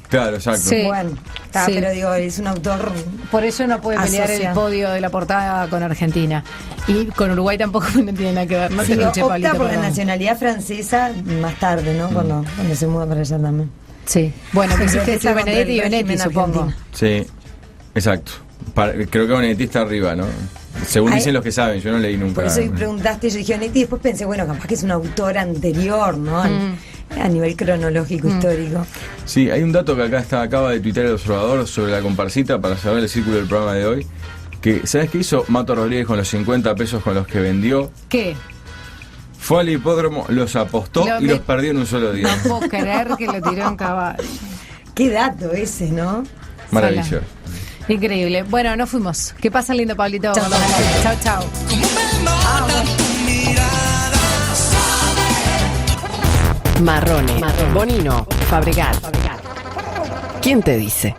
Claro, exacto. Sí. Bueno, está, Sí. pero digo, es un autor. Por eso no puede pelear el Asociado. podio de la portada con Argentina. Y con Uruguay tampoco no tiene nada que ver. No te Digo, escuché, opta Pablito, por la perdón. nacionalidad francesa más tarde, ¿no? Cuando se muda para allá también. Sí. Bueno, Pero quisiste que decir está contra Benedetti y el régimen Benetti, supongo. argentino. Sí, exacto. Creo que Onetti está arriba, ¿no? Según Ay, dicen los que saben, yo no leí nunca. Por eso preguntaste, yo dije Onetti y después pensé, bueno, capaz que es un autor anterior, ¿no? A nivel cronológico, histórico. Sí, hay un dato que acaba de tuitear el Observador sobre la comparsita para saber el círculo del programa de hoy. Que, ¿sabes qué hizo Mato Rodríguez con los 50 pesos con los que vendió? ¿Qué? Fue al hipódromo, los apostó y los perdió en un solo día. No puedo creer que lo tiró en caballo. Qué dato ese, ¿no? Maravilloso. Increíble. Bueno, nos fuimos. Que pasen lindo, Pablito. Chao, Chao, chao. Marrone, Bonino, Fabregat. ¿Quién te dice?